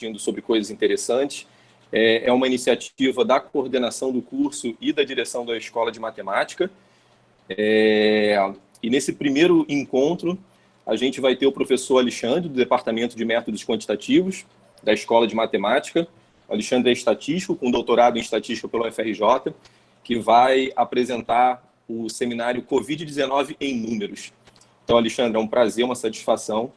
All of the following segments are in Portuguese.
discutindo sobre coisas interessantes. É uma iniciativa da coordenação do curso e da direção da Escola de Matemática. E nesse primeiro encontro, a gente vai ter o professor Alexandre, do Departamento de Métodos Quantitativos, da Escola de Matemática. O Alexandre é estatístico, com doutorado em estatística pelo UFRJ, que vai apresentar o seminário Covid-19 em números. Então, Alexandre, é um prazer, uma satisfação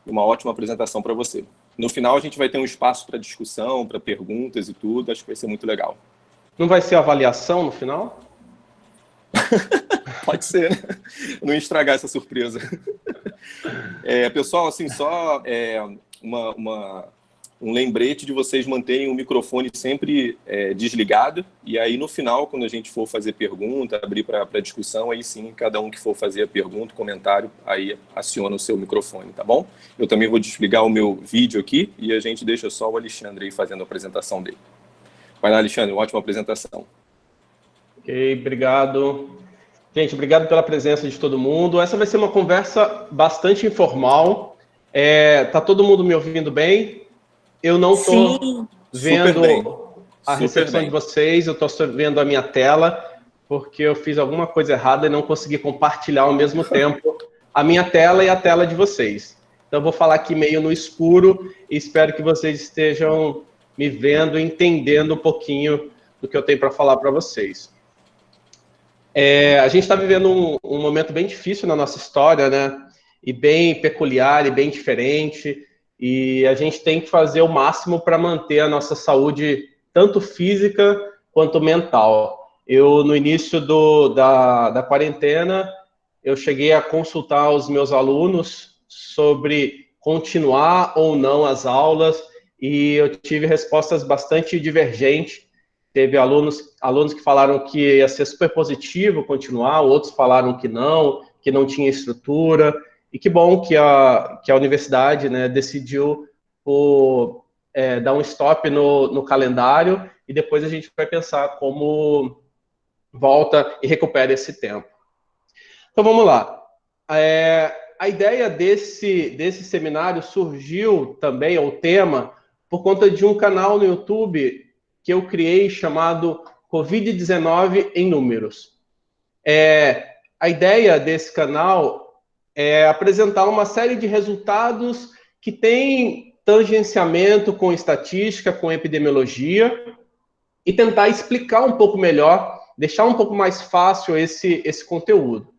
e uma ótima apresentação para você. No final, a gente vai ter um espaço para discussão, para perguntas e tudo. Acho que vai ser muito legal. Não vai ser avaliação no final? Pode ser, né? Não estragar essa surpresa. Pessoal, assim, só um lembrete de vocês manterem o microfone sempre desligado, e aí no final, quando a gente for fazer pergunta, abrir para discussão, aí sim, cada um que for fazer a pergunta, comentário, aí aciona o seu microfone, tá bom? Eu também vou desligar o meu vídeo aqui, e a gente deixa só o Alexandre aí fazendo a apresentação dele. Vai lá, Alexandre, uma ótima apresentação. Ok, obrigado. Gente, obrigado pela presença de todo mundo. Essa vai ser uma conversa bastante informal. Tá todo mundo me ouvindo bem? Eu não estou vendo a recepção de vocês, eu estou vendo a minha tela, porque eu fiz alguma coisa errada e não consegui compartilhar ao mesmo tempo a minha tela e a tela de vocês. Então, eu vou falar aqui meio no escuro e espero que vocês estejam me vendo e entendendo um pouquinho do que eu tenho para falar para vocês. A gente está vivendo um momento bem difícil na nossa história, né? E bem peculiar e bem diferente. E a gente tem que fazer o máximo para manter a nossa saúde, tanto física quanto mental. No início da quarentena, eu cheguei a consultar os meus alunos sobre continuar ou não as aulas, e eu tive respostas bastante divergentes. Teve alunos que falaram que ia ser super positivo continuar, outros falaram que não tinha estrutura. E que bom que a universidade, né, decidiu dar um stop no calendário, e depois a gente vai pensar como volta e recupera esse tempo. Então, vamos lá. A ideia desse seminário surgiu também, o tema, por conta de um canal no YouTube que eu criei chamado Covid-19 em números. A ideia desse canal é apresentar uma série de resultados que têm tangenciamento com estatística, com epidemiologia, e tentar explicar um pouco melhor, deixar um pouco mais fácil esse conteúdo.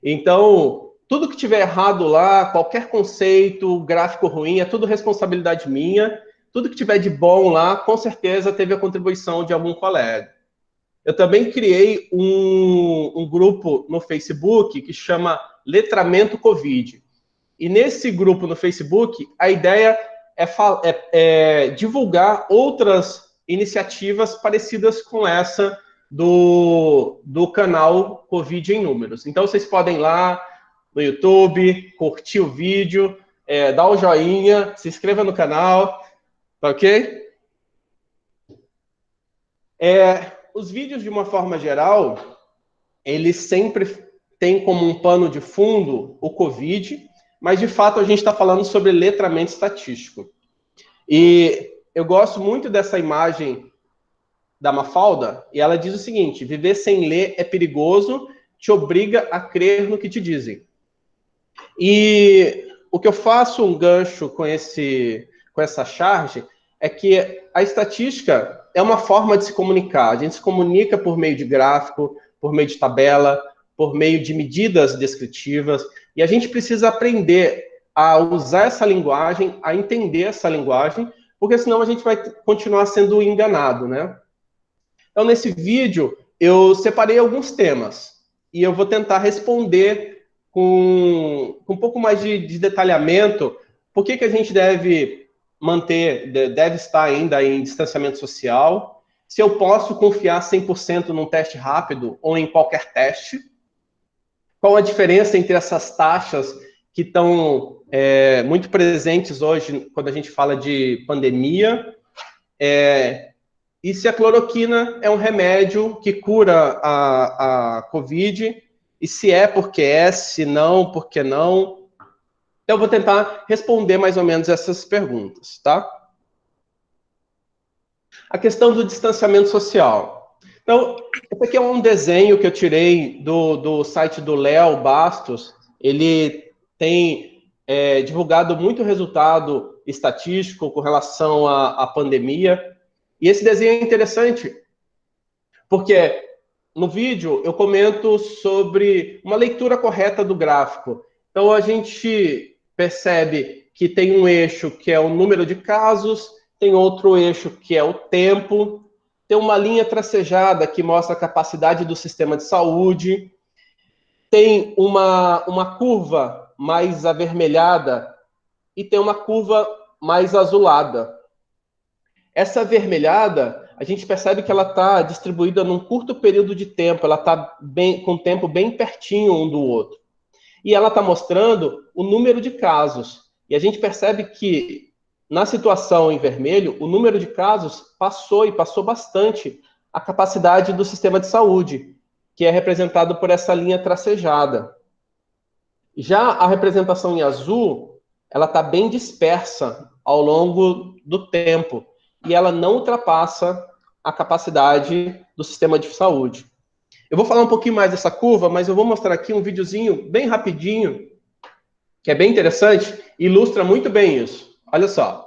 Então, tudo que tiver errado lá, qualquer conceito, gráfico ruim, é tudo responsabilidade minha. Tudo que tiver de bom lá, com certeza teve a contribuição de algum colega. Eu também criei um grupo no Facebook que chama Letramento Covid. E nesse grupo no Facebook, a ideia é divulgar outras iniciativas parecidas com essa do canal Covid em Números. Então, vocês podem ir lá no YouTube, curtir o vídeo, dar o joinha, se inscreva no canal, tá ok? Os vídeos, de uma forma geral, eles sempre têm como um pano de fundo o Covid, mas, de fato, a gente está falando sobre letramento estatístico. E eu gosto muito dessa imagem da Mafalda, e ela diz o seguinte: viver sem ler é perigoso, te obriga a crer no que te dizem. E o que eu faço um gancho com essa charge é que a estatística é uma forma de se comunicar. A gente se comunica por meio de gráfico, por meio de tabela, por meio de medidas descritivas, e a gente precisa aprender a usar essa linguagem, a entender essa linguagem, porque senão a gente vai continuar sendo enganado, né? Então, nesse vídeo, eu separei alguns temas, e eu vou tentar responder com um pouco mais de detalhamento por que a gente deve estar ainda em distanciamento social, se eu posso confiar 100% num teste rápido ou em qualquer teste, qual a diferença entre essas taxas que estão muito presentes hoje quando a gente fala de pandemia, e se a cloroquina é um remédio que cura a Covid, e se é, porque é, se não, porque não. Então, eu vou tentar responder mais ou menos essas perguntas, tá? a questão do distanciamento social. Então, esse aqui é um desenho que eu tirei do site do Léo Bastos. Ele tem divulgado muito resultado estatístico com relação à pandemia. E esse desenho é interessante, porque no vídeo eu comento sobre uma leitura correta do gráfico. Então, a gente percebe que tem um eixo que é o número de casos, tem outro eixo que é o tempo, tem uma linha tracejada que mostra a capacidade do sistema de saúde, tem uma curva mais avermelhada e tem uma curva mais azulada. Essa avermelhada, a gente percebe que ela está distribuída num curto período de tempo, ela está com o tempo bem pertinho um do outro. E ela está mostrando o número de casos. E a gente percebe que, na situação em vermelho, o número de casos passou bastante a capacidade do sistema de saúde, que é representado por essa linha tracejada. Já a representação em azul, ela está bem dispersa ao longo do tempo, e ela não ultrapassa a capacidade do sistema de saúde. Eu vou falar um pouquinho mais dessa curva, mas eu vou mostrar aqui um videozinho bem rapidinho, que é bem interessante, e ilustra muito bem isso. Olha só.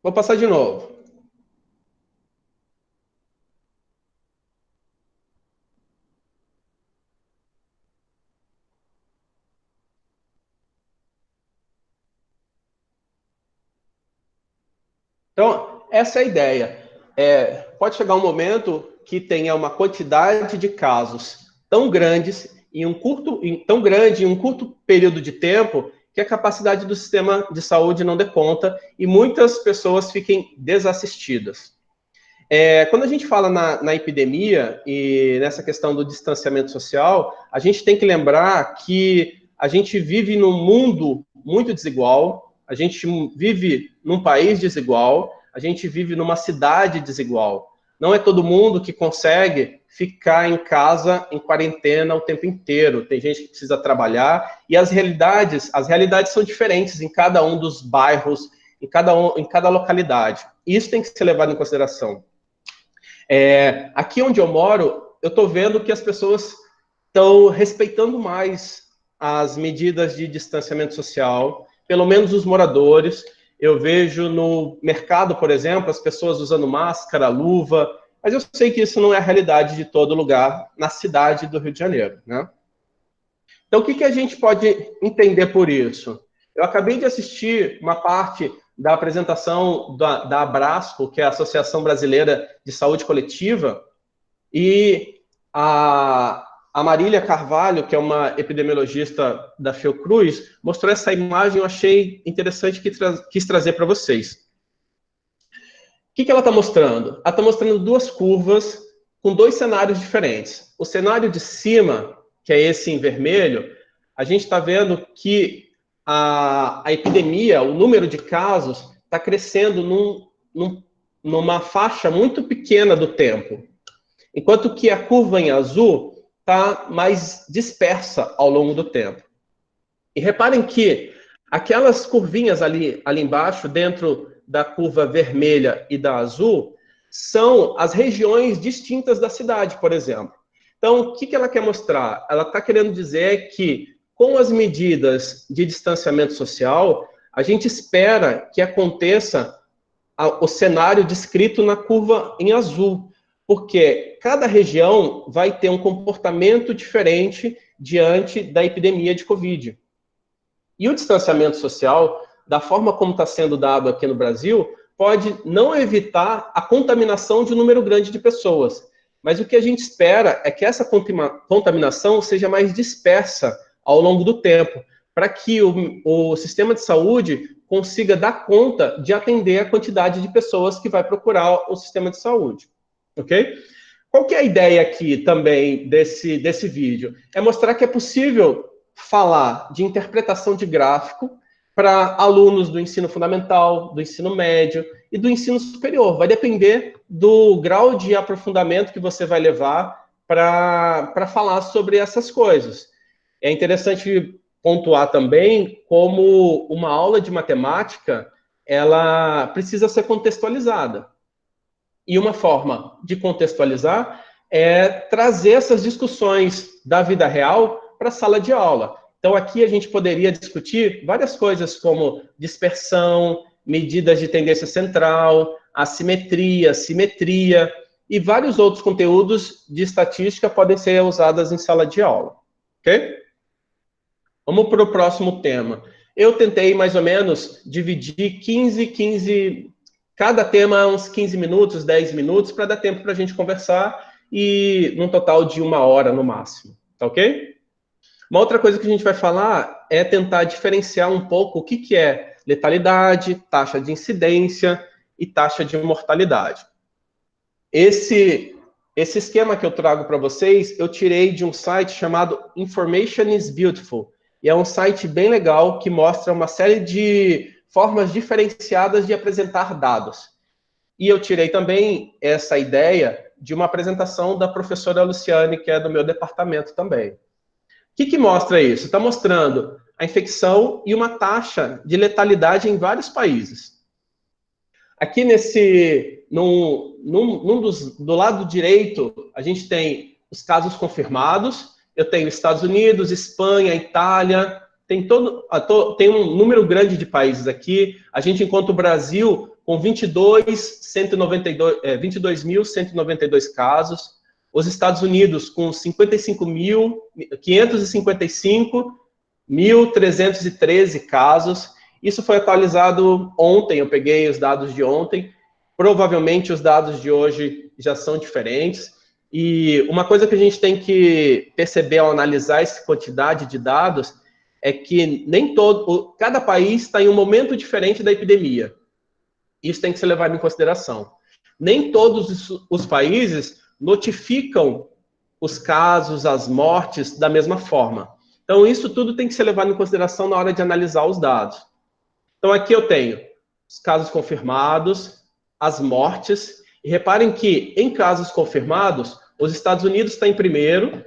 Vou passar de novo. Então, essa é a ideia. Pode chegar um momento que tenha uma quantidade de casos tão grandes em um curto período de tempo que a capacidade do sistema de saúde não dê conta e muitas pessoas fiquem desassistidas. Quando a gente fala na epidemia e nessa questão do distanciamento social, a gente tem que lembrar que a gente vive num mundo muito desigual, a gente vive num país desigual, a gente vive numa cidade desigual. Não é todo mundo que consegue ficar em casa, em quarentena, o tempo inteiro. Tem gente que precisa trabalhar e as realidades são diferentes em cada um dos bairros, em cada localidade. Isso tem que ser levado em consideração. Aqui onde eu moro, eu estou vendo que as pessoas estão respeitando mais as medidas de distanciamento social, pelo menos os moradores. Eu vejo no mercado, por exemplo, as pessoas usando máscara, luva, mas eu sei que isso não é a realidade de todo lugar na cidade do Rio de Janeiro, né? Então, o que a gente pode entender por isso? Eu acabei de assistir uma parte da apresentação da Abrasco, que é a Associação Brasileira de Saúde Coletiva, e a Marília Carvalho, que é uma epidemiologista da Fiocruz, mostrou essa imagem, eu achei interessante, que quis trazer para vocês. O que ela está mostrando? Ela está mostrando duas curvas com dois cenários diferentes. O cenário de cima, que é esse em vermelho, a gente está vendo que a epidemia, o número de casos, está crescendo numa faixa muito pequena do tempo. Enquanto que a curva em azul está mais dispersa ao longo do tempo. E reparem que aquelas curvinhas ali embaixo, dentro da curva vermelha e da azul, são as regiões distintas da cidade, por exemplo. Então, o que ela quer mostrar? Ela está querendo dizer que, com as medidas de distanciamento social, a gente espera que aconteça o cenário descrito na curva em azul, porque cada região vai ter um comportamento diferente diante da epidemia de Covid. E o distanciamento social, da forma como está sendo dado aqui no Brasil, pode não evitar a contaminação de um número grande de pessoas. Mas o que a gente espera é que essa contaminação seja mais dispersa ao longo do tempo, para que o sistema de saúde consiga dar conta de atender a quantidade de pessoas que vai procurar o sistema de saúde. Ok? Qual que é a ideia aqui também desse vídeo? É mostrar que é possível falar de interpretação de gráfico para alunos do ensino fundamental, do ensino médio e do ensino superior. Vai depender do grau de aprofundamento que você vai levar para falar sobre essas coisas. É interessante pontuar também como uma aula de matemática, ela precisa ser contextualizada. E uma forma de contextualizar é trazer essas discussões da vida real para a sala de aula. Então, aqui a gente poderia discutir várias coisas como dispersão, medidas de tendência central, assimetria, simetria e vários outros conteúdos de estatística podem ser usados em sala de aula. Ok? Vamos para o próximo tema. Eu tentei mais ou menos dividir 15, cada tema uns 15 minutos, 10 minutos, para dar tempo para a gente conversar e num total de 1 hora no máximo. Tá ok? Uma outra coisa que a gente vai falar é tentar diferenciar um pouco o que é letalidade, taxa de incidência e taxa de mortalidade. Esse esquema que eu trago para vocês, eu tirei de um site chamado Information is Beautiful. E é um site bem legal que mostra uma série de formas diferenciadas de apresentar dados. E eu tirei também essa ideia de uma apresentação da professora Luciane, que é do meu departamento também. O que mostra isso? Está mostrando a infecção e uma taxa de letalidade em vários países. Aqui do lado direito, a gente tem os casos confirmados. Eu tenho Estados Unidos, Espanha, Itália, tem um número grande de países aqui. A gente encontra o Brasil com 22.192 casos, os Estados Unidos com 55.555.313 casos. Isso foi atualizado ontem, eu peguei os dados de ontem. Provavelmente os dados de hoje já são diferentes. E uma coisa que a gente tem que perceber ao analisar essa quantidade de dados é que cada país está em um momento diferente da epidemia. Isso tem que ser levado em consideração. Nem todos os países notificam os casos, as mortes da mesma forma. Então, isso tudo tem que ser levado em consideração na hora de analisar os dados. Então, aqui eu tenho os casos confirmados, as mortes. E reparem que, em casos confirmados, os Estados Unidos está em primeiro.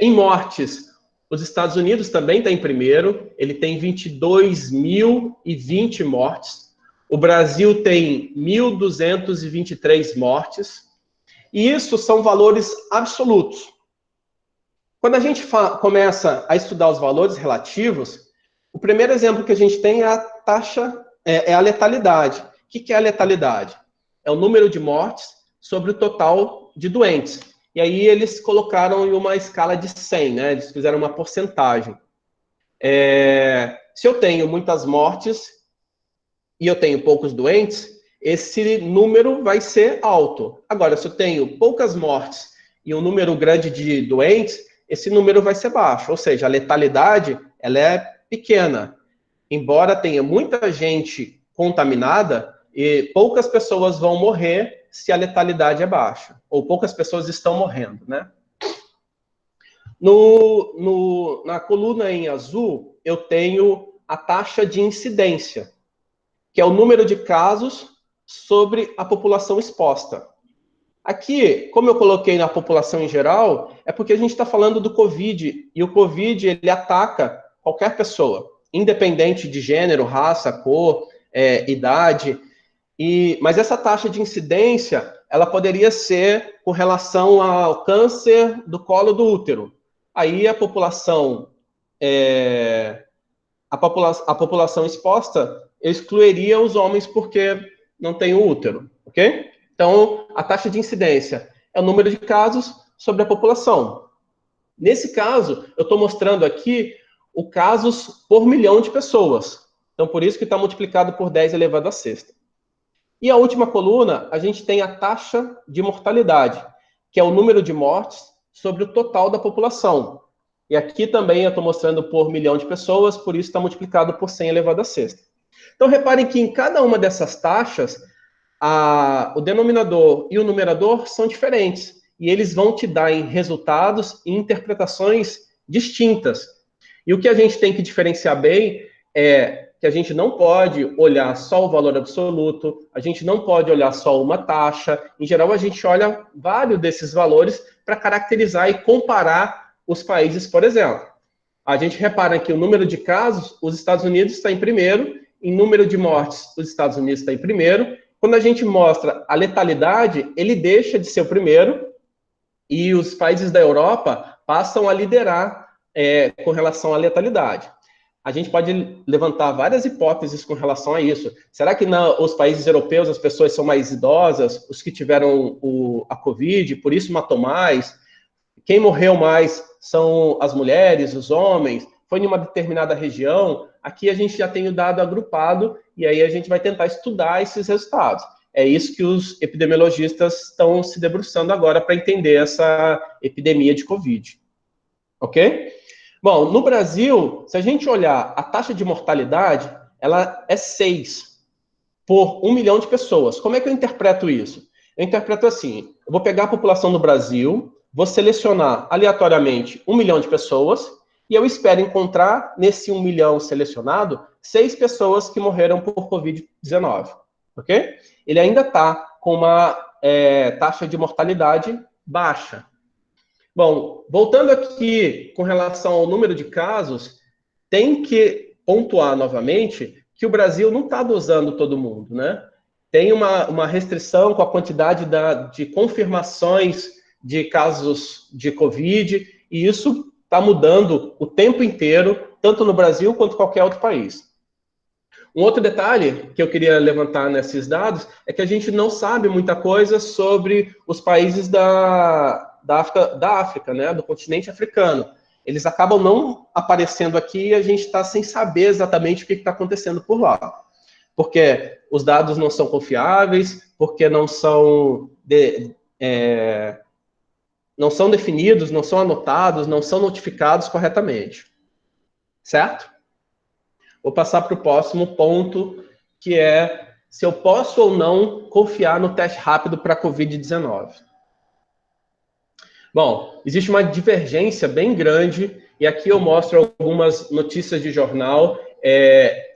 Em mortes, os Estados Unidos também está em primeiro. Ele tem 22.020 mortes. O Brasil tem 1.223 mortes. E isso são valores absolutos. Quando a gente começa a estudar os valores relativos, o primeiro exemplo que a gente tem é a taxa, é a letalidade. O que é a letalidade? É o número de mortes sobre o total de doentes. E aí eles colocaram em uma escala de 100, né? Eles fizeram uma porcentagem. Se eu tenho muitas mortes e eu tenho poucos doentes, esse número vai ser alto. Agora, se eu tenho poucas mortes e um número grande de doentes, esse número vai ser baixo. Ou seja, a letalidade ela é pequena. Embora tenha muita gente contaminada, e poucas pessoas vão morrer se a letalidade é baixa. Ou poucas pessoas estão morrendo, né? Na coluna em azul, eu tenho a taxa de incidência, que é o número de casos sobre a população exposta. Aqui, como eu coloquei na população em geral, é porque a gente está falando do Covid, e o Covid, ele ataca qualquer pessoa, independente de gênero, raça, cor, idade. Mas essa taxa de incidência, ela poderia ser com relação ao câncer do colo do útero. Aí a população exposta excluiria os homens porque não tem o útero, ok? Então, a taxa de incidência é o número de casos sobre a população. Nesse caso, eu estou mostrando aqui os casos por milhão de pessoas. Então, por isso que está multiplicado por 10 elevado a sexta. E a última coluna, a gente tem a taxa de mortalidade, que é o número de mortes sobre o total da população. E aqui também eu estou mostrando por milhão de pessoas, por isso está multiplicado por 100 elevado a sexta. Então, reparem que em cada uma dessas taxas, o denominador e o numerador são diferentes. E eles vão te dar em resultados e interpretações distintas. E o que a gente tem que diferenciar bem é que a gente não pode olhar só o valor absoluto, a gente não pode olhar só uma taxa. Em geral, a gente olha vários desses valores para caracterizar e comparar os países, por exemplo. A gente repara que o número de casos, os Estados Unidos está em primeiro, em número de mortes, os Estados Unidos está em primeiro. Quando a gente mostra a letalidade, ele deixa de ser o primeiro e os países da Europa passam a liderar com relação à letalidade. A gente pode levantar várias hipóteses com relação a isso. Será que nos países europeus as pessoas são mais idosas, os que tiveram a Covid, por isso matou mais? Quem morreu mais são as mulheres, os homens? Foi em uma determinada região? Aqui a gente já tem o dado agrupado e aí a gente vai tentar estudar esses resultados. É isso que os epidemiologistas estão se debruçando agora para entender essa epidemia de Covid. Ok? Bom, no Brasil, se a gente olhar a taxa de mortalidade, ela é 6 por 1 milhão de pessoas. Como é que eu interpreto isso? Eu interpreto assim, eu vou pegar a população do Brasil, vou selecionar aleatoriamente 1 milhão de pessoas, e eu espero encontrar, nesse 1 milhão selecionado, 6 pessoas que morreram por Covid-19. Ok? Ele ainda está com uma taxa de mortalidade baixa. Bom, voltando aqui com relação ao número de casos, tem que pontuar novamente que o Brasil não está dosando todo mundo, né? Tem uma restrição com a quantidade de confirmações de casos de Covid, e isso está mudando o tempo inteiro, tanto no Brasil quanto em qualquer outro país. Um outro detalhe que eu queria levantar nesses dados é que a gente não sabe muita coisa sobre os países da África, né, do continente africano. Eles acabam não aparecendo aqui e a gente está sem saber exatamente o que está acontecendo por lá. Porque os dados não são confiáveis, porque não são definidos, não são anotados, não são notificados corretamente. Certo? Vou passar para o próximo ponto, que é se eu posso ou não confiar no teste rápido para a Covid-19. Bom, existe uma divergência bem grande, e aqui eu mostro algumas notícias de jornal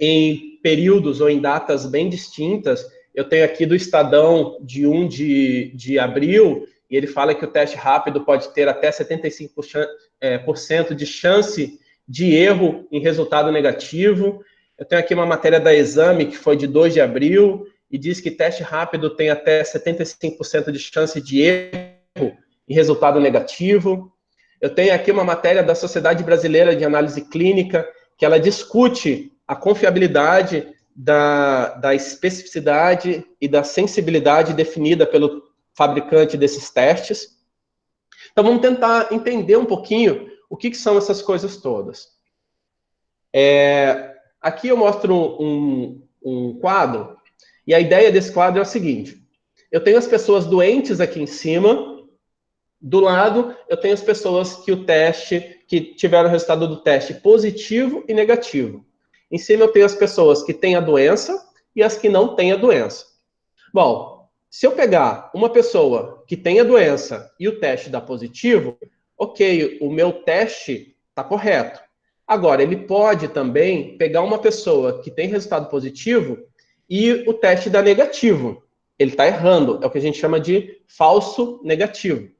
em períodos ou em datas bem distintas. Eu tenho aqui do Estadão de 1 de abril, e ele fala que o teste rápido pode ter até 75% de chance de erro em resultado negativo. Eu tenho aqui uma matéria da Exame, que foi de 2 de abril, e diz que teste rápido tem até 75% de chance de erro em resultado negativo. Eu tenho aqui uma matéria da Sociedade Brasileira de Análise Clínica, que ela discute a confiabilidade da especificidade e da sensibilidade definida pelo fabricante desses testes. Então, vamos tentar entender um pouquinho o que são essas coisas todas. Aqui eu mostro um quadro, e a ideia desse quadro é o seguinte. Eu tenho as pessoas doentes aqui em cima. Do lado, eu tenho as pessoas que tiveram o resultado do teste positivo e negativo. Em cima, eu tenho as pessoas que têm a doença e as que não têm a doença. Bom, se eu pegar uma pessoa que tem a doença e o teste dá positivo, ok, o meu teste está correto. Agora, ele pode também pegar uma pessoa que tem resultado positivo e o teste dá negativo. Ele está errando, é o que a gente chama de falso negativo.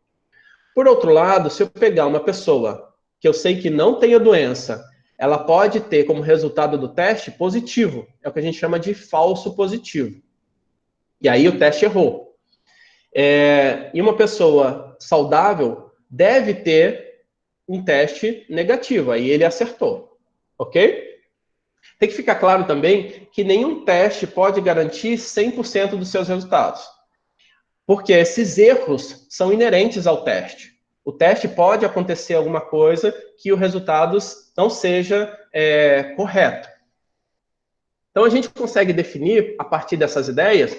Por outro lado, se eu pegar uma pessoa que eu sei que não tem a doença, ela pode ter como resultado do teste positivo. É o que a gente chama de falso positivo. E aí o teste errou. E uma pessoa saudável deve ter um teste negativo. Aí ele acertou. Ok? Tem que ficar claro também que nenhum teste pode garantir 100% dos seus resultados. Porque esses erros são inerentes ao teste. O teste pode acontecer alguma coisa que o resultado não seja correto. Então, a gente consegue definir, a partir dessas ideias,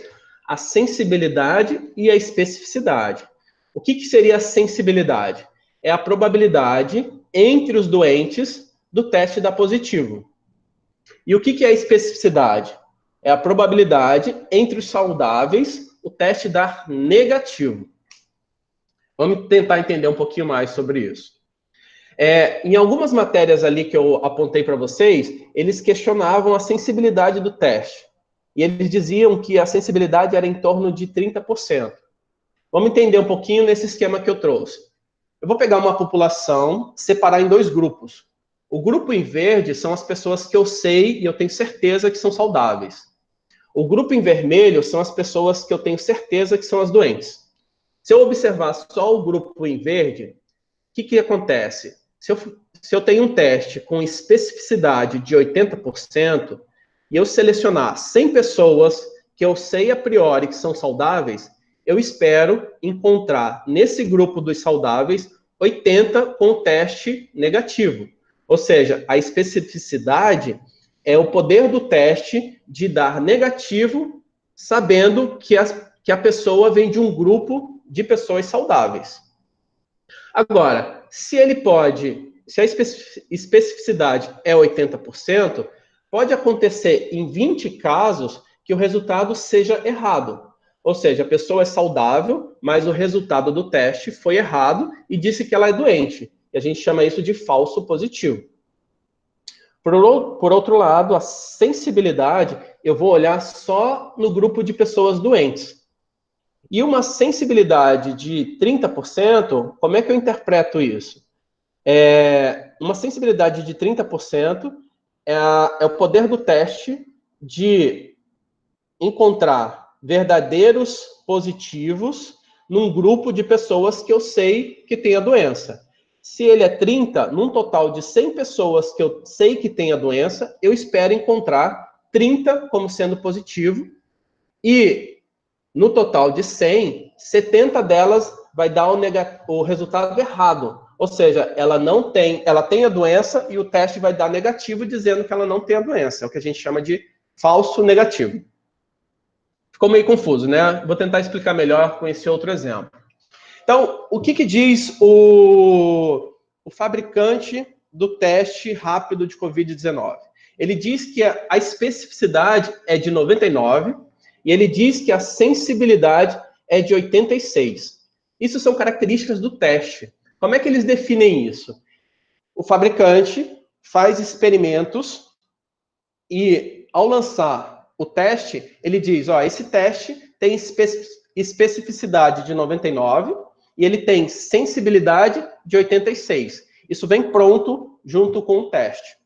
a sensibilidade e a especificidade. O que seria a sensibilidade? É a probabilidade entre os doentes do teste dar positivo. E o que é a especificidade? É a probabilidade entre os saudáveis o teste dar negativo. Vamos tentar entender um pouquinho mais sobre isso. Em algumas matérias ali que eu apontei para vocês, eles questionavam a sensibilidade do teste. E eles diziam que a sensibilidade era em torno de 30%. Vamos entender um pouquinho nesse esquema que eu trouxe. Eu vou pegar uma população, separar em dois grupos. O grupo em verde são as pessoas que eu sei e eu tenho certeza que são saudáveis. O grupo em vermelho são as pessoas que eu tenho certeza que são as doentes. Se eu observar só o grupo em verde, o que acontece? Se eu tenho um teste com especificidade de 80% e eu selecionar 100 pessoas que eu sei a priori que são saudáveis, eu espero encontrar nesse grupo dos saudáveis 80 com o teste negativo. Ou seja, a especificidade é o poder do teste de dar negativo, sabendo que a pessoa vem de um grupo de pessoas saudáveis. Agora, se a especificidade é 80%, pode acontecer em 20 casos que o resultado seja errado. Ou seja, a pessoa é saudável, mas o resultado do teste foi errado e disse que ela é doente. E a gente chama isso de falso positivo. Por outro lado, a sensibilidade, eu vou olhar só no grupo de pessoas doentes. E uma sensibilidade de 30%, como é que eu interpreto isso? Uma sensibilidade de 30% é o poder do teste de encontrar verdadeiros positivos num grupo de pessoas que eu sei que tem a doença. Se ele é 30, num total de 100 pessoas que eu sei que tem a doença, eu espero encontrar 30 como sendo positivo e no total de 100, 70 delas vai dar o resultado errado. Ou seja, ela tem a doença e o teste vai dar negativo dizendo que ela não tem a doença. É o que a gente chama de falso negativo. Ficou meio confuso, né? Vou tentar explicar melhor com esse outro exemplo. Então, o que diz o fabricante do teste rápido de Covid-19? Ele diz que a especificidade é de 99 e ele diz que a sensibilidade é de 86. Isso são características do teste. Como é que eles definem isso? O fabricante faz experimentos e, ao lançar o teste, ele diz, esse teste tem especificidade de 99 e ele tem sensibilidade de 86. Isso vem pronto junto com o teste.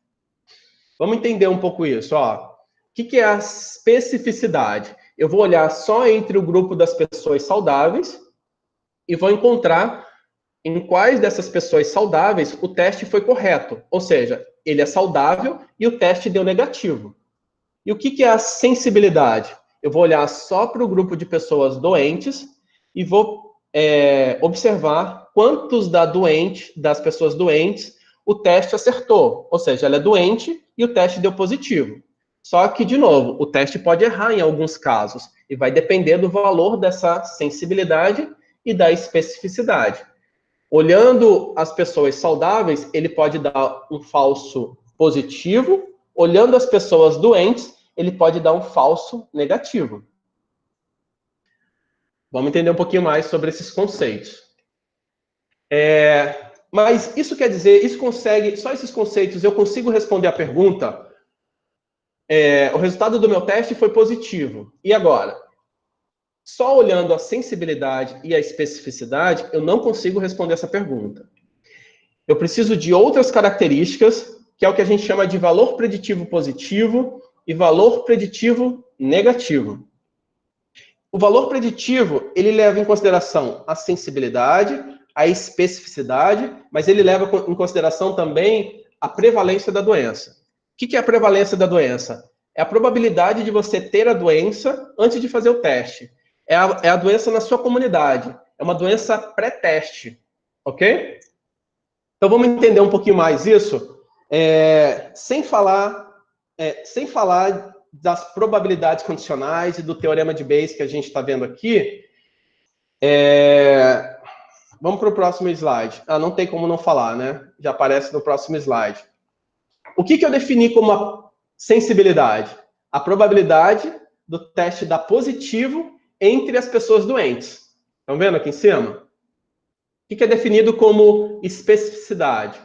Vamos entender um pouco isso. O que é a especificidade? Eu vou olhar só entre o grupo das pessoas saudáveis e vou encontrar em quais dessas pessoas saudáveis o teste foi correto. Ou seja, ele é saudável e o teste deu negativo. E o que é a sensibilidade? Eu vou olhar só para o grupo de pessoas doentes e vou observar quantos das pessoas doentes o teste acertou. Ou seja, ela é doente e o teste deu positivo. Só que, de novo, o teste pode errar em alguns casos e vai depender do valor dessa sensibilidade e da especificidade. Olhando as pessoas saudáveis, ele pode dar um falso positivo. Olhando as pessoas doentes, ele pode dar um falso negativo. Vamos entender um pouquinho mais sobre esses conceitos. Mas isso quer dizer, só esses conceitos, eu consigo responder a pergunta, o resultado do meu teste foi positivo. E agora? Só olhando a sensibilidade e a especificidade, eu não consigo responder essa pergunta. Eu preciso de outras características, que é o que a gente chama de valor preditivo positivo e valor preditivo negativo. O valor preditivo, ele leva em consideração a sensibilidade, a especificidade, mas ele leva em consideração também a prevalência da doença. O que é a prevalência da doença? É a probabilidade de você ter a doença antes de fazer o teste. É a doença na sua comunidade. É uma doença pré-teste. Ok? Então, vamos entender um pouquinho mais isso, sem falar das probabilidades condicionais e do teorema de Bayes que a gente está vendo aqui. Vamos para o próximo slide. Não tem como não falar, né? Já aparece no próximo slide. O que eu defini como a sensibilidade? A probabilidade do teste dar positivo entre as pessoas doentes. Estão vendo aqui em cima? O que é definido como especificidade?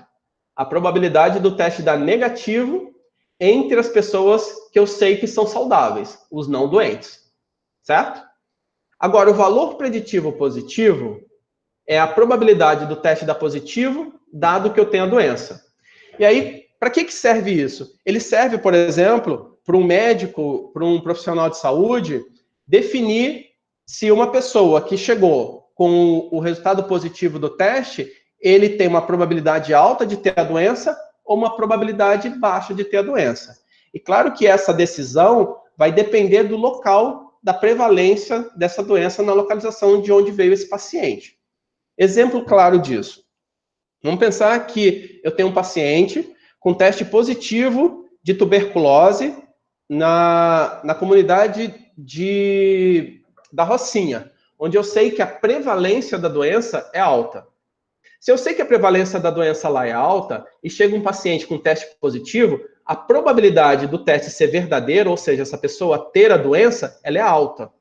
a probabilidade do teste dar negativo entre as pessoas que eu sei que são saudáveis, os não doentes, certo? Agora, o valor preditivo positivo é a probabilidade do teste dar positivo, dado que eu tenho a doença. E aí, para que serve isso? Ele serve, por exemplo, para um médico, para um profissional de saúde, definir se uma pessoa que chegou com o resultado positivo do teste, ele tem uma probabilidade alta de ter a doença ou uma probabilidade baixa de ter a doença. E claro que essa decisão vai depender do local da prevalência dessa doença na localização de onde veio esse paciente. Exemplo claro disso. Vamos pensar que eu tenho um paciente com teste positivo de tuberculose na comunidade da Rocinha, onde eu sei que a prevalência da doença é alta. Se eu sei que a prevalência da doença lá é alta e chega um paciente com teste positivo, a probabilidade do teste ser verdadeiro, ou seja, essa pessoa ter a doença, ela é alta.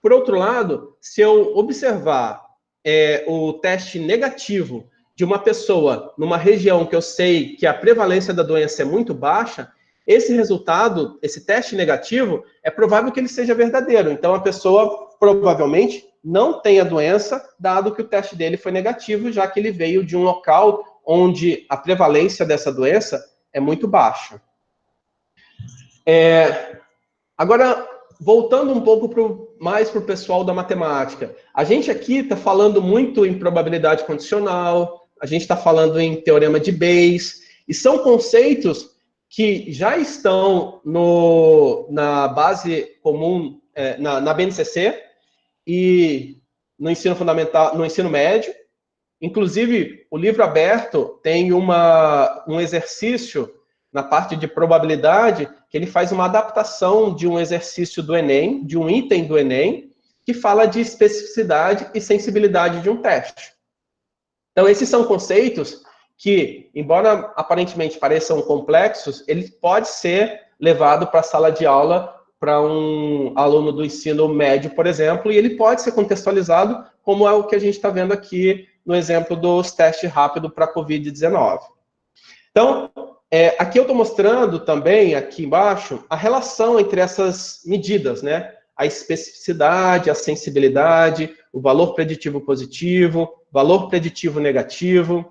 Por outro lado, se eu observar o teste negativo de uma pessoa numa região que eu sei que a prevalência da doença é muito baixa, esse resultado, esse teste negativo, é provável que ele seja verdadeiro. Então, a pessoa provavelmente não tem a doença, dado que o teste dele foi negativo, já que ele veio de um local onde a prevalência dessa doença é muito baixa. Agora, voltando um pouco mais para o pessoal da matemática, a gente aqui está falando muito em probabilidade condicional, a gente está falando em teorema de Bayes, e são conceitos que já estão na base comum, na BNCC, e no ensino fundamental, no ensino médio. Inclusive, o livro aberto tem um exercício na parte de probabilidade, que ele faz uma adaptação de um exercício do Enem, de um item do Enem, que fala de especificidade e sensibilidade de um teste. Então, esses são conceitos que, embora aparentemente pareçam complexos, ele pode ser levado para a sala de aula para um aluno do ensino médio, por exemplo, e ele pode ser contextualizado como é o que a gente está vendo aqui no exemplo dos testes rápidos para a Covid-19. Então, aqui eu estou mostrando também, aqui embaixo, a relação entre essas medidas, né? A especificidade, a sensibilidade, o valor preditivo positivo, valor preditivo negativo.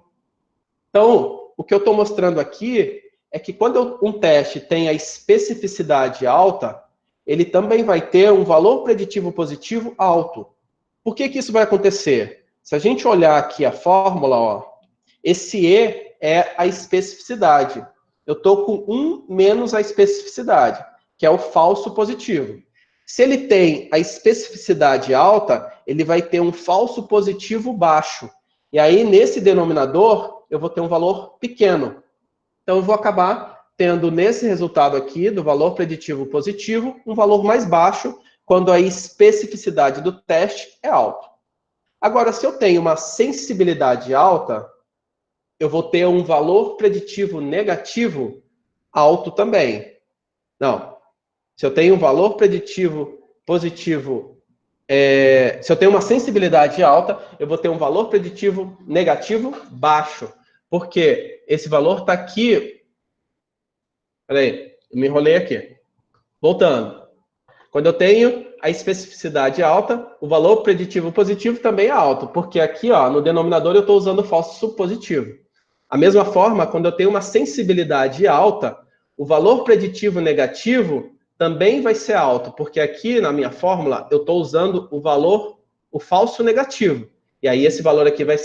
Então, o que eu estou mostrando aqui é que quando um teste tem a especificidade alta, ele também vai ter um valor preditivo positivo alto. Por que isso vai acontecer? Se a gente olhar aqui a fórmula, ó, esse E é a especificidade. Eu estou com 1 menos a especificidade, que é o falso positivo. Se ele tem a especificidade alta, ele vai ter um falso positivo baixo. E aí, nesse denominador, eu vou ter um valor pequeno. Então, eu vou acabar tendo nesse resultado aqui, do valor preditivo positivo, um valor mais baixo, quando a especificidade do teste é alta. Agora, se eu tenho uma sensibilidade alta, eu vou ter um valor preditivo negativo alto também. Não. Se eu tenho um valor preditivo positivo, se eu tenho uma sensibilidade alta, eu vou ter um valor preditivo negativo baixo. Porque esse valor está aqui. Peraí, eu me enrolei aqui. Voltando. Quando eu tenho a especificidade alta, o valor preditivo positivo também é alto, porque aqui, ó, no denominador, eu estou usando o falso positivo. A mesma forma, quando eu tenho uma sensibilidade alta, o valor preditivo negativo também vai ser alto, porque aqui na minha fórmula eu estou usando o falso negativo. E aí esse valor aqui vai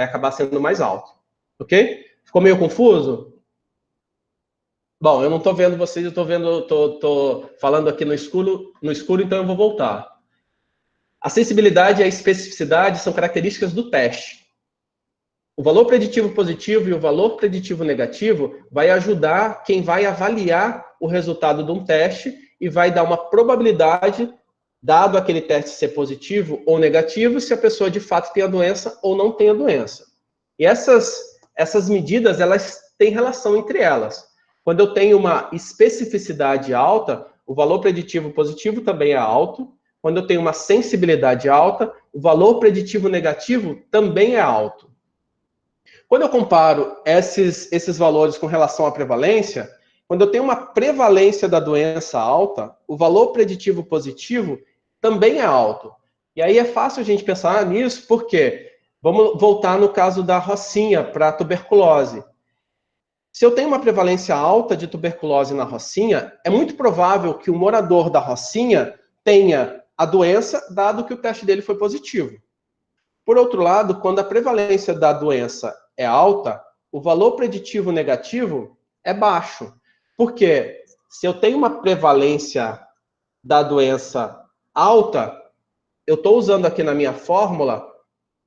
acabar sendo mais alto. Ok? Ficou meio confuso? Bom, eu não estou vendo vocês, estou falando aqui no escuro, então eu vou voltar. A sensibilidade e a especificidade são características do teste. O valor preditivo positivo e o valor preditivo negativo vai ajudar quem vai avaliar o resultado de um teste e vai dar uma probabilidade, dado aquele teste ser positivo ou negativo, se a pessoa de fato tem a doença ou não tem a doença. E essas medidas, elas têm relação entre elas. Quando eu tenho uma especificidade alta, o valor preditivo positivo também é alto. Quando eu tenho uma sensibilidade alta, o valor preditivo negativo também é alto. Quando eu comparo esses valores com relação à prevalência, quando eu tenho uma prevalência da doença alta, o valor preditivo positivo também é alto. E aí é fácil a gente pensar nisso, porque vamos voltar no caso da rocinha para a tuberculose. Se eu tenho uma prevalência alta de tuberculose na rocinha, é muito provável que o morador da rocinha tenha a doença, dado que o teste dele foi positivo. Por outro lado, quando a prevalência da doença é alta, o valor preditivo negativo é baixo. Porque se eu tenho uma prevalência da doença alta, eu estou usando aqui na minha fórmula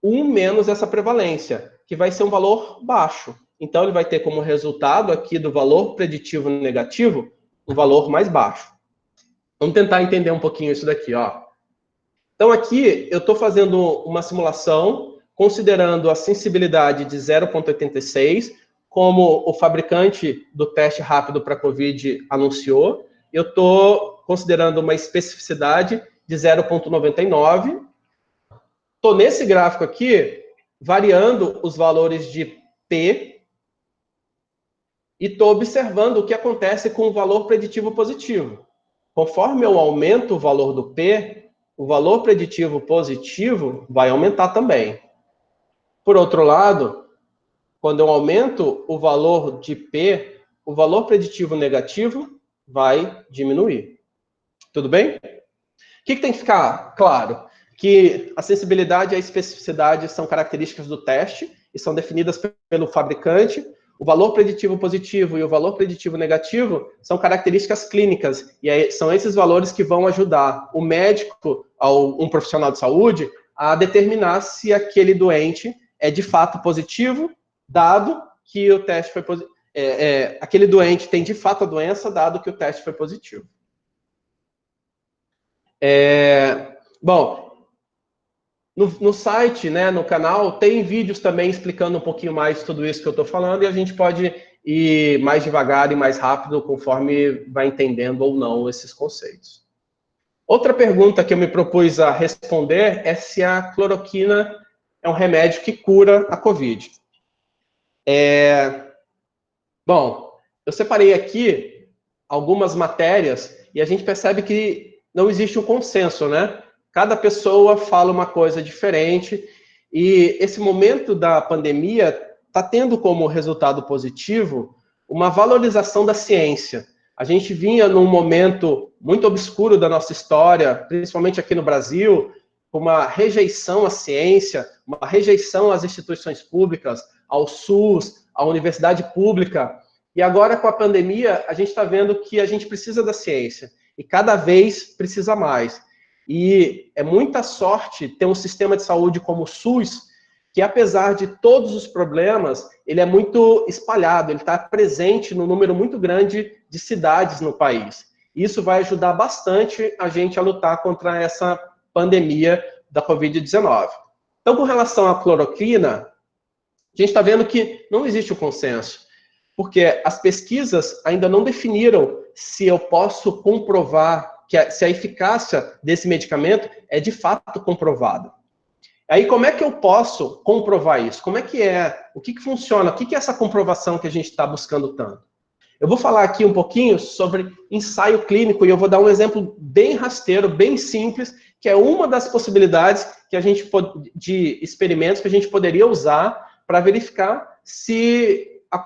1 menos essa prevalência, que vai ser um valor baixo. Então, ele vai ter como resultado aqui do valor preditivo negativo um valor mais baixo. Vamos tentar entender um pouquinho isso daqui, ó. Então, aqui eu estou fazendo uma simulação, considerando a sensibilidade de 0,86, como o fabricante do teste rápido para COVID anunciou. Eu estou considerando uma especificidade de 0,99. Estou nesse gráfico aqui, variando os valores de P, e estou observando o que acontece com o valor preditivo positivo. Conforme eu aumento o valor do P, o valor preditivo positivo vai aumentar também. Por outro lado, quando eu aumento o valor de P, o valor preditivo negativo vai diminuir. Tudo bem? O que tem que ficar claro? Que a sensibilidade e a especificidade são características do teste e são definidas pelo fabricante. O valor preditivo positivo e o valor preditivo negativo são características clínicas, e aí são esses valores que vão ajudar o médico, um profissional de saúde, a determinar se aquele doente é de fato positivo, dado que o teste foi positivo. Aquele doente tem de fato a doença, dado que o teste foi positivo. Bom, no site, né, no canal, tem vídeos também explicando um pouquinho mais tudo isso que eu estou falando, e a gente pode ir mais devagar e mais rápido conforme vai entendendo ou não esses conceitos. Outra pergunta que eu me propus a responder é se a cloroquina é um remédio que cura a COVID. Bom, eu separei aqui algumas matérias e a gente percebe que não existe um consenso, né? Cada pessoa fala uma coisa diferente e esse momento da pandemia está tendo como resultado positivo uma valorização da ciência. A gente vinha num momento muito obscuro da nossa história, principalmente aqui no Brasil, com uma rejeição à ciência, uma rejeição às instituições públicas, ao SUS, à universidade pública. E agora, com a pandemia, a gente está vendo que a gente precisa da ciência e cada vez precisa mais. E é muita sorte ter um sistema de saúde como o SUS, que apesar de todos os problemas, ele é muito espalhado, ele está presente num número muito grande de cidades no país. Isso vai ajudar bastante a gente a lutar contra essa pandemia da Covid-19. Então, com relação à cloroquina, a gente está vendo que não existe um consenso, porque as pesquisas ainda não definiram se eu posso comprovar se a eficácia desse medicamento é de fato comprovada. Aí, como é que eu posso comprovar isso? Como é que é? O que funciona? O que é essa comprovação que a gente está buscando tanto? Eu vou falar aqui um pouquinho sobre ensaio clínico e eu vou dar um exemplo bem rasteiro, bem simples, que é uma das possibilidades que a gente de experimentos que a gente poderia usar para verificar se a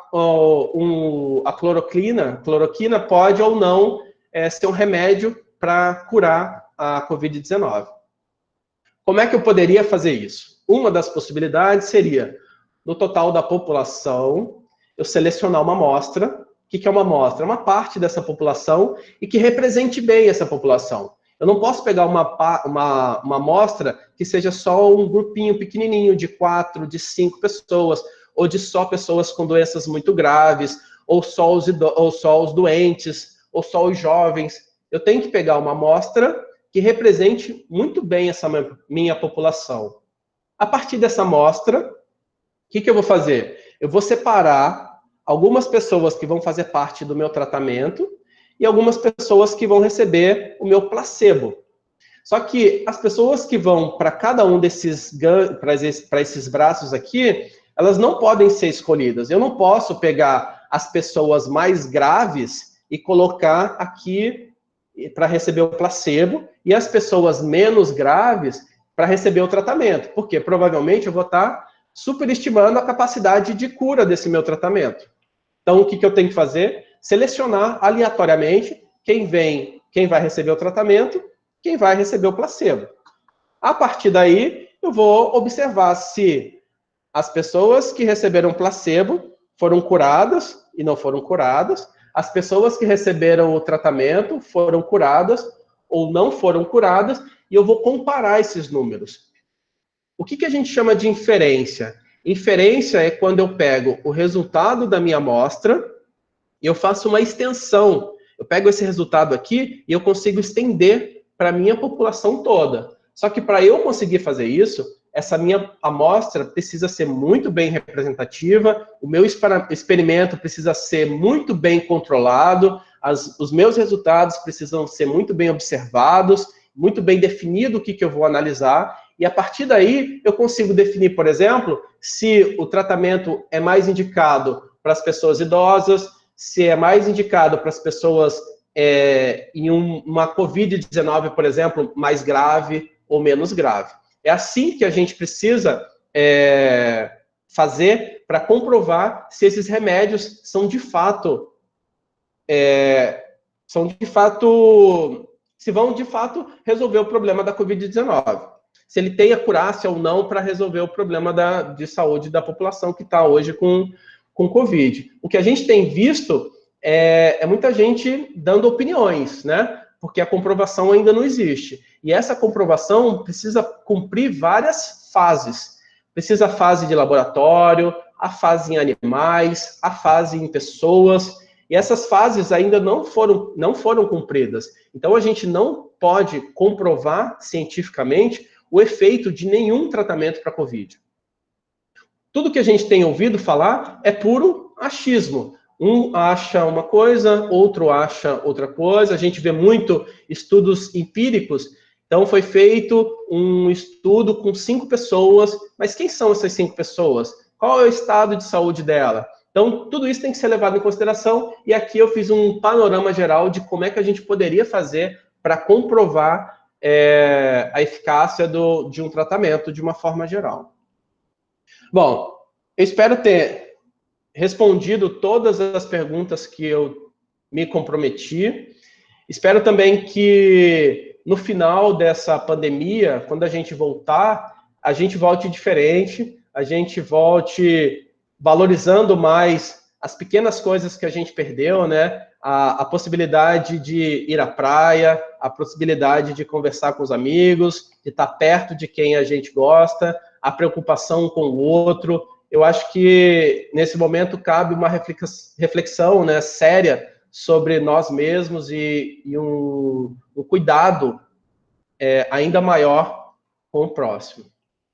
cloroquina pode ou não ser um remédio para curar a Covid-19. Como é que eu poderia fazer isso? Uma das possibilidades seria, no total da população, eu selecionar uma amostra. O que é uma amostra? É uma parte dessa população e que represente bem essa população. Eu não posso pegar uma amostra que seja só um grupinho pequenininho de 4, de 5 pessoas, ou de só pessoas com doenças muito graves, ou só os doentes, ou só os jovens. Eu tenho que pegar uma amostra que represente muito bem essa minha população. A partir dessa amostra, o que eu vou fazer? Eu vou separar algumas pessoas que vão fazer parte do meu tratamento e algumas pessoas que vão receber o meu placebo. Só que as pessoas que vão para cada um para esses braços aqui, elas não podem ser escolhidas. Eu não posso pegar as pessoas mais graves e colocar aqui para receber o placebo e as pessoas menos graves para receber o tratamento, porque provavelmente eu vou estar superestimando a capacidade de cura desse meu tratamento. Então, o que eu tenho que fazer? Selecionar aleatoriamente quem vai receber o tratamento, quem vai receber o placebo. A partir daí, eu vou observar se as pessoas que receberam placebo foram curadas e não foram curadas, as pessoas que receberam o tratamento foram curadas ou não foram curadas, e eu vou comparar esses números. O que a gente chama de inferência? Inferência é quando eu pego o resultado da minha amostra e eu faço uma extensão. Eu pego esse resultado aqui e eu consigo estender para a minha população toda. Só que para eu conseguir fazer isso, essa minha amostra precisa ser muito bem representativa, o meu experimento precisa ser muito bem controlado, os meus resultados precisam ser muito bem observados, muito bem definido o que eu vou analisar, e a partir daí eu consigo definir, por exemplo, se o tratamento é mais indicado para as pessoas idosas, se é mais indicado para as pessoas em uma Covid-19, por exemplo, mais grave ou menos grave. É assim que a gente precisa fazer para comprovar se esses remédios são de fato, se vão de fato resolver o problema da Covid-19. Se ele tem acurácia ou não para resolver o problema de saúde da população que está hoje com Covid. O que a gente tem visto é muita gente dando opiniões, né? Porque a comprovação ainda não existe. E essa comprovação precisa cumprir várias fases. Precisa a fase de laboratório, a fase em animais, a fase em pessoas. E essas fases ainda não foram cumpridas. Então, a gente não pode comprovar cientificamente o efeito de nenhum tratamento para Covid. Tudo que a gente tem ouvido falar é puro achismo. Um acha uma coisa, outro acha outra coisa. A gente vê muito estudos empíricos. Então, foi feito um estudo com 5 pessoas. Mas quem são essas 5 pessoas? Qual é o estado de saúde dela? Então, tudo isso tem que ser levado em consideração. E aqui eu fiz um panorama geral de como é que a gente poderia fazer para comprovar a eficácia de um tratamento de uma forma geral. Bom, eu espero ter respondido todas as perguntas que eu me comprometi. Espero também que no final dessa pandemia, quando a gente voltar, a gente volte diferente, a gente volte valorizando mais as pequenas coisas que a gente perdeu, né? A possibilidade de ir à praia, a possibilidade de conversar com os amigos, de estar perto de quem a gente gosta, a preocupação com o outro. Eu acho que, nesse momento, cabe uma reflexão, né, séria sobre nós mesmos e um cuidado ainda maior com o próximo.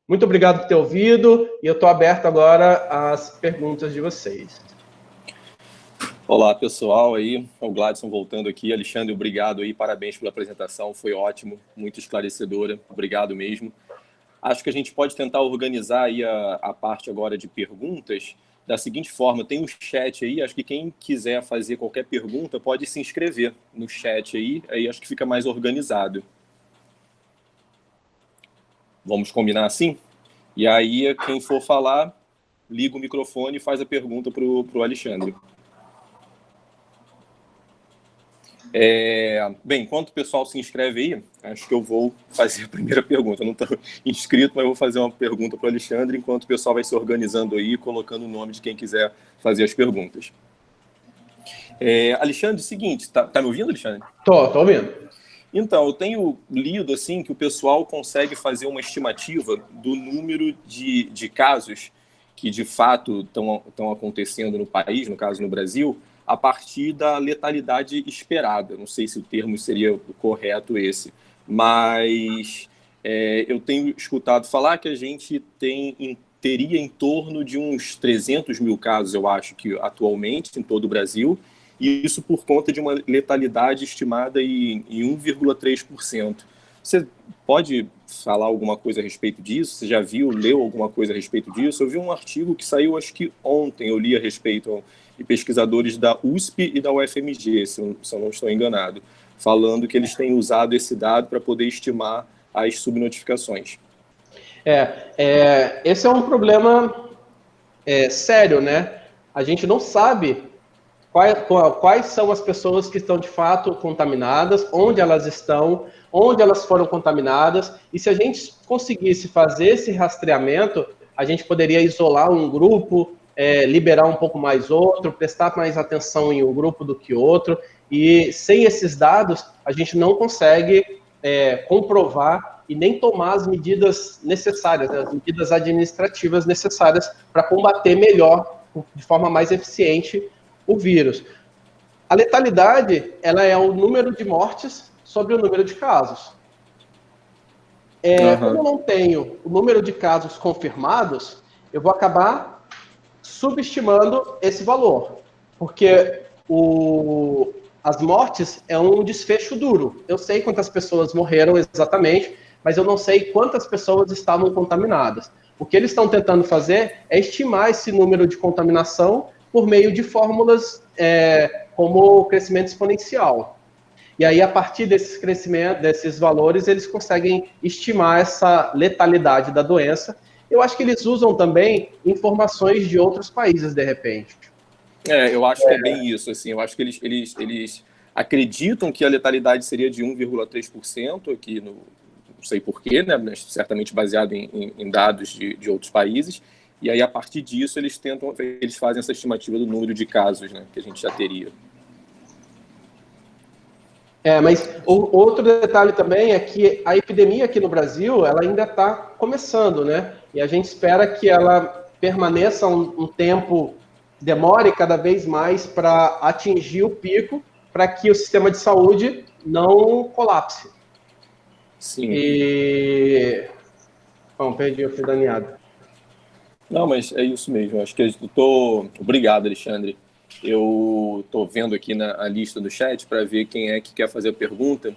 Muito obrigado por ter ouvido e eu estou aberto agora às perguntas de vocês. Olá, pessoal, aí, o Gladson voltando aqui. Alexandre, obrigado aí, parabéns pela apresentação, foi ótimo, muito esclarecedora, obrigado mesmo. Acho que a gente pode tentar organizar aí a parte agora de perguntas da seguinte forma: tem um chat aí, acho que quem quiser fazer qualquer pergunta pode se inscrever no chat aí acho que fica mais organizado. Vamos combinar assim? E aí, quem for falar, liga o microfone e faz a pergunta para o Alexandre. Bem, enquanto o pessoal se inscreve aí, acho que eu vou fazer a primeira pergunta. Eu não estou inscrito, mas eu vou fazer uma pergunta para o Alexandre, enquanto o pessoal vai se organizando aí, colocando o nome de quem quiser fazer as perguntas. Alexandre, seguinte, tá me ouvindo, Alexandre? Tô ouvindo. Então, eu tenho lido assim que o pessoal consegue fazer uma estimativa do número de casos que de fato estão acontecendo no país, no caso no Brasil, a partir da letalidade esperada. Não sei se o termo seria o correto esse, mas eu tenho escutado falar que a gente teria em torno de uns 300 mil casos, eu acho que atualmente, em todo o Brasil, e isso por conta de uma letalidade estimada em 1,3%. Você pode falar alguma coisa a respeito disso? Você já viu, leu alguma coisa a respeito disso? Eu vi um artigo que saiu, acho que ontem, eu li a respeito de pesquisadores da USP e da UFMG, se eu não estou enganado, falando que eles têm usado esse dado para poder estimar as subnotificações. Esse é um problema sério, né? A gente não sabe quais são as pessoas que estão de fato contaminadas, onde elas estão, onde elas foram contaminadas, e se a gente conseguisse fazer esse rastreamento, a gente poderia isolar um grupo, liberar um pouco mais outro, prestar mais atenção em um grupo do que outro, e sem esses dados, a gente não consegue comprovar e nem tomar as medidas necessárias, né, as medidas administrativas necessárias para combater melhor, de forma mais eficiente, o vírus. A letalidade, ela é o número de mortes sobre o número de casos. Como eu não tenho o número de casos confirmados, eu vou acabar subestimando esse valor, porque as mortes é um desfecho duro. Eu sei quantas pessoas morreram exatamente, mas eu não sei quantas pessoas estavam contaminadas. O que eles estão tentando fazer é estimar esse número de contaminação por meio de fórmulas como o crescimento exponencial. E aí, a partir desses crescimentos, desses valores, eles conseguem estimar essa letalidade da doença. Eu acho que eles usam também informações de outros países, de repente. Eu acho que é bem isso, assim, eu acho que eles acreditam que a letalidade seria de 1,3% aqui, não sei porquê, né, mas certamente baseado em dados de outros países, e aí a partir disso eles fazem essa estimativa do número de casos, né, que a gente já teria. Mas outro detalhe também é que a epidemia aqui no Brasil, ela ainda está começando, né, e a gente espera que ela permaneça um tempo, demore cada vez mais para atingir o pico, para que o sistema de saúde não colapse. Sim. Bom, perdi o fio da meada. Não, mas é isso mesmo. Acho que Obrigado, Alexandre. Eu estou vendo aqui na lista do chat para ver quem é que quer fazer a pergunta.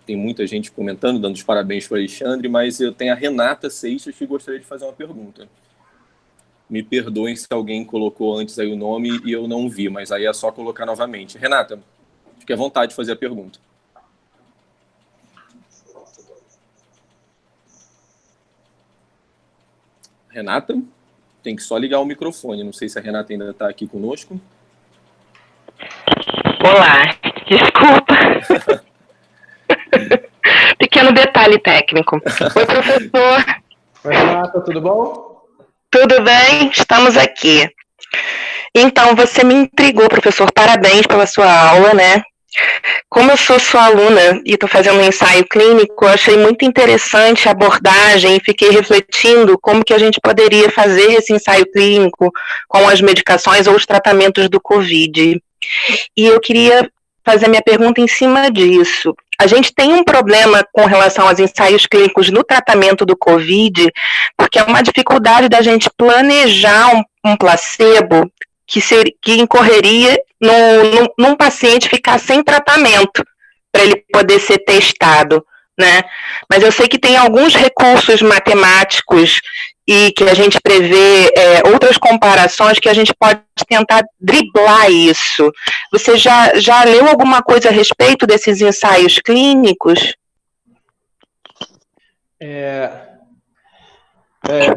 Tem muita gente comentando, dando os parabéns para o Alexandre, mas eu tenho a Renata Seixas que gostaria de fazer uma pergunta. Me perdoem se alguém colocou antes aí o nome e eu não vi, mas aí é só colocar novamente. Renata, fique à vontade de fazer a pergunta. Renata, tem que só ligar o microfone. Não sei se a Renata ainda está aqui conosco. Olá, desculpa. Pequeno detalhe técnico. Oi, professor. Oi, Renata, tudo bom? Tudo bem? Estamos aqui. Então, você me intrigou, professor. Parabéns pela sua aula, né? Como eu sou sua aluna e estou fazendo um ensaio clínico, eu achei muito interessante a abordagem e fiquei refletindo como que a gente poderia fazer esse ensaio clínico com as medicações ou os tratamentos do COVID. E eu queria fazer minha pergunta em cima disso. A gente tem um problema com relação aos ensaios clínicos no tratamento do COVID, porque é uma dificuldade da gente planejar um placebo que incorreria num paciente ficar sem tratamento para ele poder ser testado, né? Mas eu sei que tem alguns recursos matemáticos e que a gente prevê outras comparações que a gente pode tentar driblar isso. Você já leu alguma coisa a respeito desses ensaios clínicos?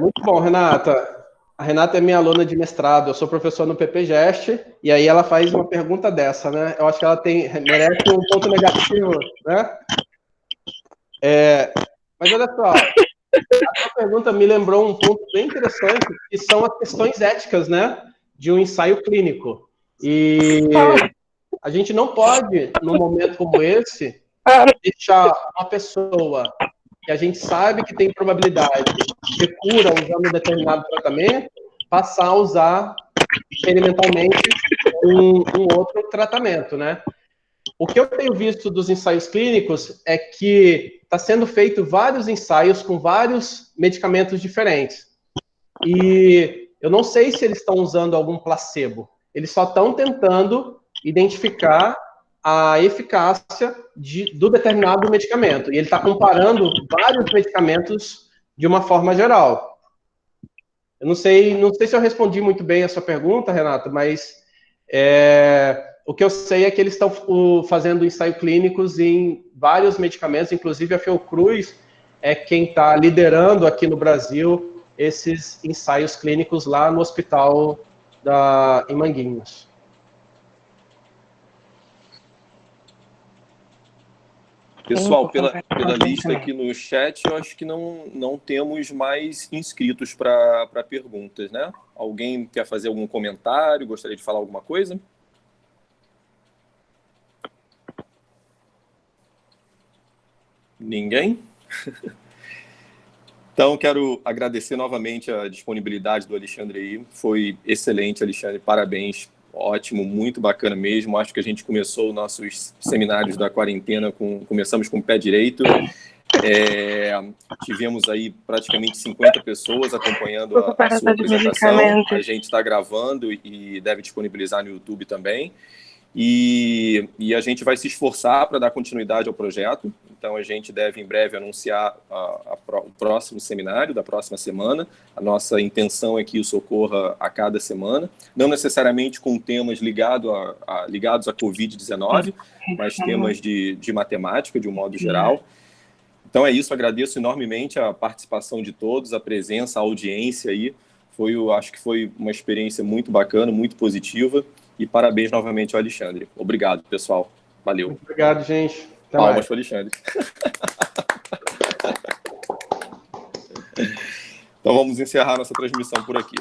Muito bom, Renata. A Renata é minha aluna de mestrado, eu sou professor no PPGEST, e aí ela faz uma pergunta dessa, né? Eu acho que ela merece um ponto negativo, né? Mas olha só, a sua pergunta me lembrou um ponto bem interessante, que são as questões éticas, né? De um ensaio clínico. E a gente não pode, num momento como esse, deixar uma pessoa que a gente sabe que tem probabilidade de cura usando um determinado tratamento, passar a usar experimentalmente um outro tratamento, né? O que eu tenho visto dos ensaios clínicos é que está sendo feito vários ensaios com vários medicamentos diferentes. E eu não sei se eles estão usando algum placebo. Eles só estão tentando identificar a eficácia do determinado medicamento. E ele está comparando vários medicamentos de uma forma geral. Eu não sei se eu respondi muito bem a sua pergunta, Renata, mas o que eu sei é que eles estão fazendo ensaios clínicos em vários medicamentos, inclusive a Fiocruz é quem está liderando aqui no Brasil esses ensaios clínicos lá no hospital em Manguinhos. Pessoal, pela lista aqui no chat, eu acho que não temos mais inscritos para perguntas, né? Alguém quer fazer algum comentário? Gostaria de falar alguma coisa? Ninguém? Então, quero agradecer novamente a disponibilidade do Alexandre aí. Foi excelente, Alexandre. Parabéns. Ótimo, muito bacana mesmo. Acho que a gente começou os nossos seminários da quarentena, começamos com o pé direito. Tivemos aí praticamente 50 pessoas acompanhando a sua apresentação. A gente está gravando e deve disponibilizar no YouTube também. E a gente vai se esforçar para dar continuidade ao projeto. Então, a gente deve, em breve, anunciar o próximo seminário da próxima semana. A nossa intenção é que isso ocorra a cada semana, não necessariamente com temas ligados a Covid-19, mas temas de matemática, de um modo geral. Então, é isso. Agradeço enormemente a participação de todos, a presença, a audiência aí. Acho que foi uma experiência muito bacana, muito positiva. E parabéns novamente ao Alexandre. Obrigado, pessoal. Valeu. Muito obrigado, gente. Até Palmas para o Alexandre. Então vamos encerrar nossa transmissão por aqui.